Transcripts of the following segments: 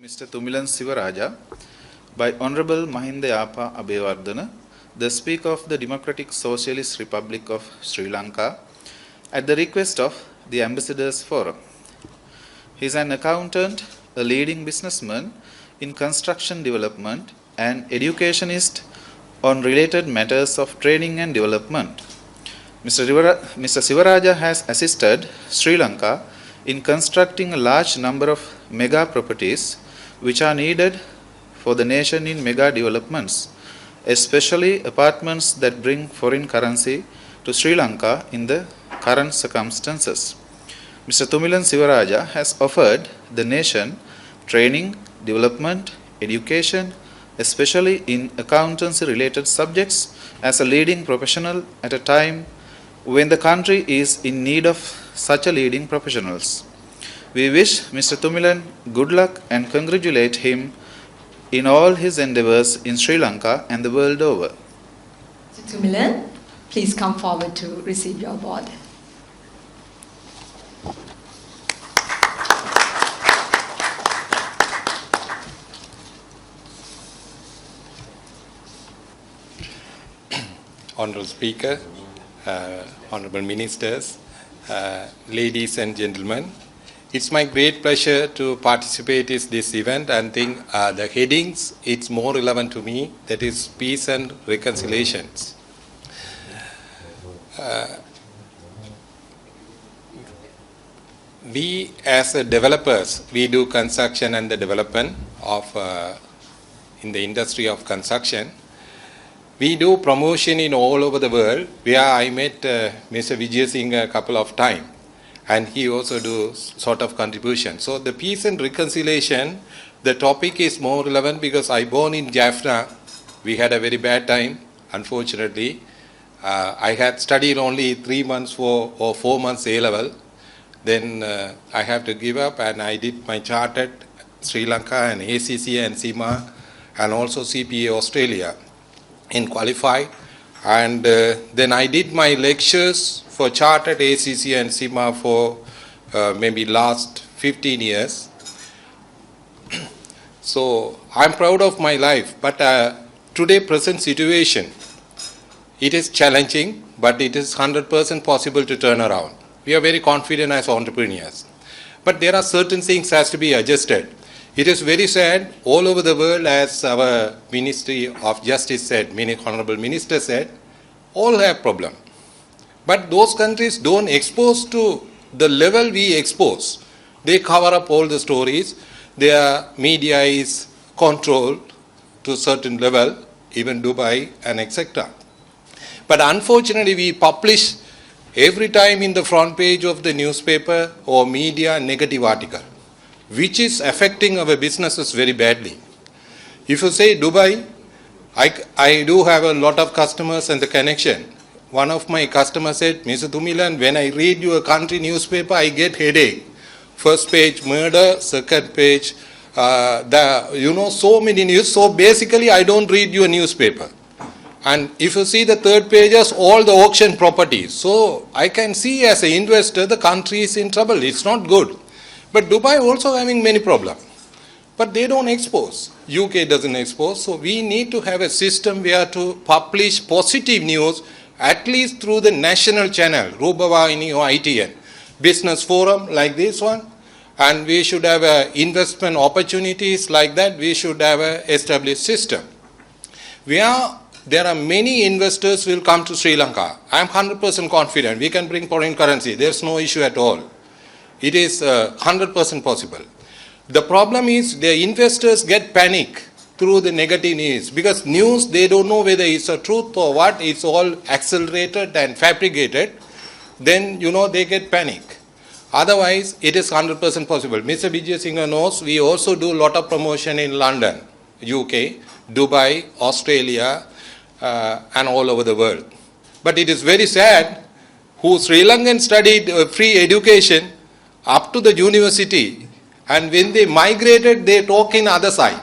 Mr. Thumilan Sivarajah by Honorable Mahinda Yapa Abeyewardena, the Speaker of the Democratic Socialist Republic of Sri Lanka, at the request of the Ambassadors Forum. He is an accountant, a leading businessman in construction development, and educationist on related matters of training and development. Mr. Sivarajah has assisted Sri Lanka in constructing a large number of mega properties which are needed for the nation in mega developments, especially apartments that bring foreign currency to Sri Lanka in the current circumstances. Mr. Thumilan Sivarajah has offered the nation training, development, education, especially in accountancy-related subjects, as a leading professional at a time when the country is in need of such a leading professionals. We wish Mr. Thumilan good luck and congratulate him in all his endeavors in Sri Lanka and the world over. Mr. Thumilan, please come forward to receive your award. Honorable Speaker, Honorable Ministers, ladies and gentlemen, it's my great pleasure to participate in this event and think the headings, it's more relevant to me, that is peace and reconciliations. We as developers, we do construction and the development of in the industry of construction. We do promotion in all over the world, where I met Mr. Vijay Singh a couple of times, and he also does sort of contribution. So the peace and reconciliation, the topic is more relevant because I born in Jaffna. We had a very bad time, unfortunately. I had studied only 3 months or 4 months A-level. Then I have to give up, and I did my chartered Sri Lanka and ACC and CIMA and also CPA Australia in qualified, and then I did my lectures for chartered ACC and CIMA for maybe last 15 years. So I'm proud of my life, but today present situation, it is challenging, but it is 100% possible to turn around. We are very confident as entrepreneurs, but there are certain things has to be adjusted. It is very sad all over the world, as our Ministry of Justice said, Honorable Minister said, all have problem. But those countries don't expose to the level we expose. They cover up all the stories. Their media is controlled to a certain level, even Dubai and etc. But unfortunately, we publish every time in the front page of the newspaper or media negative article, which is affecting our businesses very badly. If you say Dubai, I do have a lot of customers and the connection. One of my customers said, Mr. Thumilan, when I read your country newspaper, I get headache. First page murder, second page, so many news. So basically, I don't read your newspaper. And if you see the third pages, all the auction properties. So I can see as an investor, the country is in trouble. It's not good. But Dubai also having many problems. But they don't expose. UK doesn't expose. So we need to have a system where to publish positive news, at least through the national channel, Rubavahini or ITN, business forum like this one. And we should have investment opportunities like that. We should have an established system. Where there are many investors will come to Sri Lanka. I am 100% confident. We can bring foreign currency. There's no issue at all. It is 100% possible. The problem is the investors get panic through the negative news, because news, they don't know whether it's a truth or what. It's all accelerated and fabricated. Then, they get panic. Otherwise, it is 100% possible. Mr. Vijay Singh knows we also do a lot of promotion in London, UK, Dubai, Australia, and all over the world. But it is very sad who Sri Lankan studied free education up to the university, and when they migrated, they talk in other side.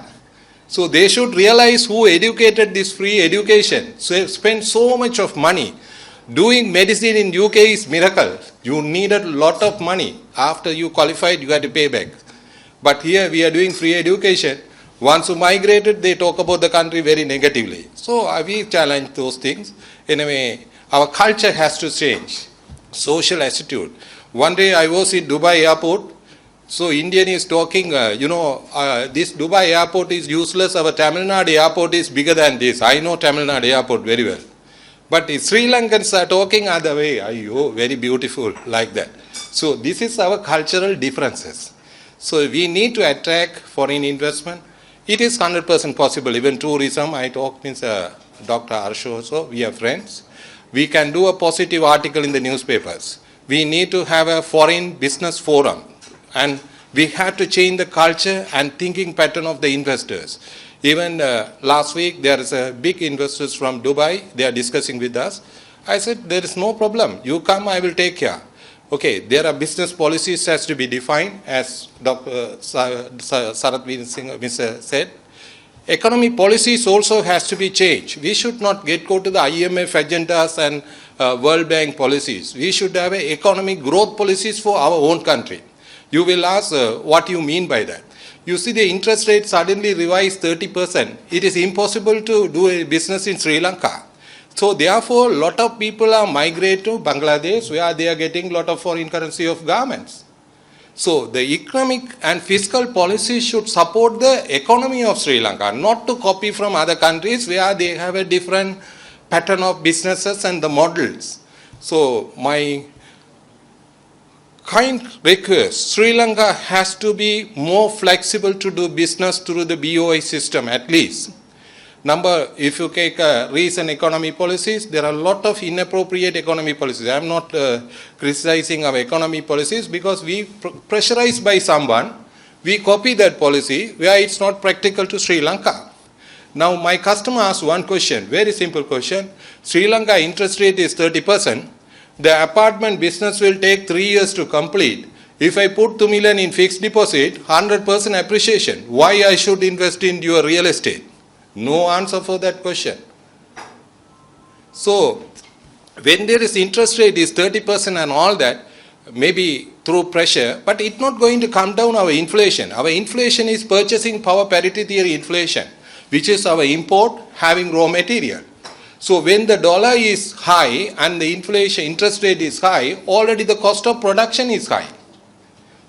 So they should realize who educated this free education. So spend so much of money. Doing medicine in UK is miracle. You needed a lot of money. After you qualified, you had to pay back. But here we are doing free education. Once you migrated, they talk about the country very negatively. So we challenge those things. Anyway, our culture has to change. Social attitude. One day I was in Dubai airport. So Indian is talking, this Dubai airport is useless. Our Tamil Nadu airport is bigger than this. I know Tamil Nadu airport very well. But the Sri Lankans are talking other way. Ayyo, very beautiful, like that. So this is our cultural differences. So we need to attract foreign investment. It is 100% possible. Even tourism, I talked with Dr. Arsho also, we are friends. We can do a positive article in the newspapers. We need to have a foreign business forum. And we have to change the culture and thinking pattern of the investors. Even last week, there is a big investors from Dubai. They are discussing with us. I said, there is no problem. You come, I will take care. Okay, there are business policies has to be defined, as Dr. Saratveer Singh said. Economy policies also has to be changed. We should not go to the IMF agendas and World Bank policies. We should have economic growth policies for our own country. You will ask what you mean by that. You see the interest rate suddenly revised 30%. It is impossible to do a business in Sri Lanka. So therefore, a lot of people are migrate to Bangladesh where they are getting a lot of foreign currency of garments. So the economic and fiscal policy should support the economy of Sri Lanka, not to copy from other countries where they have a different pattern of businesses and the models. So my kind request, Sri Lanka has to be more flexible to do business through the BOI system at least. If you take recent economy policies, there are a lot of inappropriate economy policies. I am not criticizing our economy policies because we pressurized by someone, we copy that policy where it's not practical to Sri Lanka. Now my customer asked one question, very simple question. Sri Lanka interest rate is 30%. The apartment business will take 3 years to complete. If I put Thumilan in fixed deposit, 100% appreciation. Why I should invest in your real estate? No answer for that question. So, when there is interest rate is 30% and all that, maybe through pressure, but it's not going to come down our inflation. Our inflation is purchasing power parity theory inflation, which is our import having raw material. So when the dollar is high and the inflation interest rate is high, already the cost of production is high.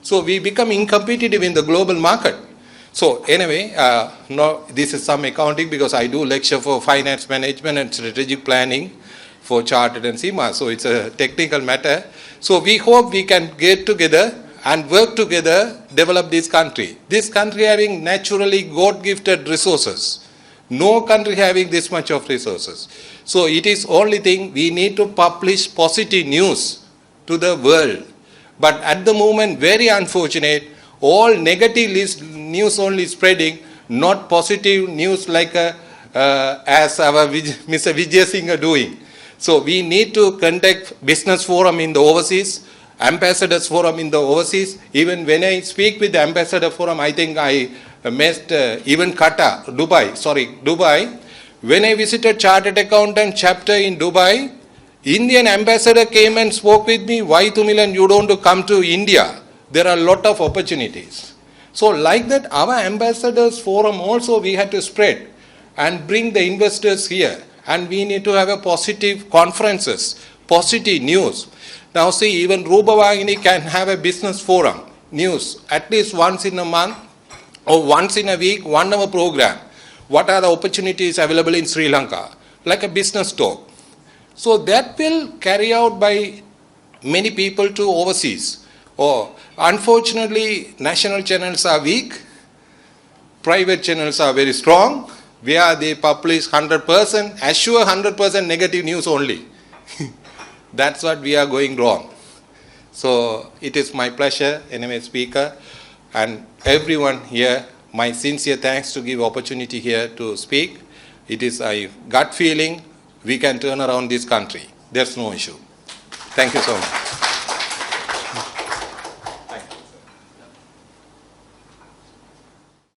So we become incompetitive in the global market. So anyway, this is some accounting because I do lecture for finance management and strategic planning for Chartered and CIMA. So it's a technical matter. So we hope we can get together and work together, develop this country. This country having naturally God-gifted resources. No country having this much of resources. So it is only thing we need to publish positive news to the world. But at the moment, very unfortunate, all negative news only spreading, not positive news like as our Mr. Vijay Singh are doing. So we need to conduct business forum in the overseas, ambassadors forum in the overseas. Even when I speak with the ambassador forum, I think I met even Dubai. When I visited Chartered Accountant chapter in Dubai, Indian ambassador came and spoke with me, why Thumilan you don't come to India? There are a lot of opportunities. So like that, our ambassadors forum also we had to spread and bring the investors here. And we need to have a positive conferences, positive news. Now see, even Rubavagini can have a business forum, news, at least once in a month or once in a week, 1 hour program. What are the opportunities available in Sri Lanka? Like a business talk. So that will carry out by many people to overseas. Unfortunately, national channels are weak. Private channels are very strong. Where they publish 100%, assure 100% negative news only. That's what we are going wrong. So it is my pleasure, anyway, speaker, and everyone here, my sincere thanks to give opportunity here to speak. It is a gut feeling we can turn around this country. There's no issue. Thank you so much.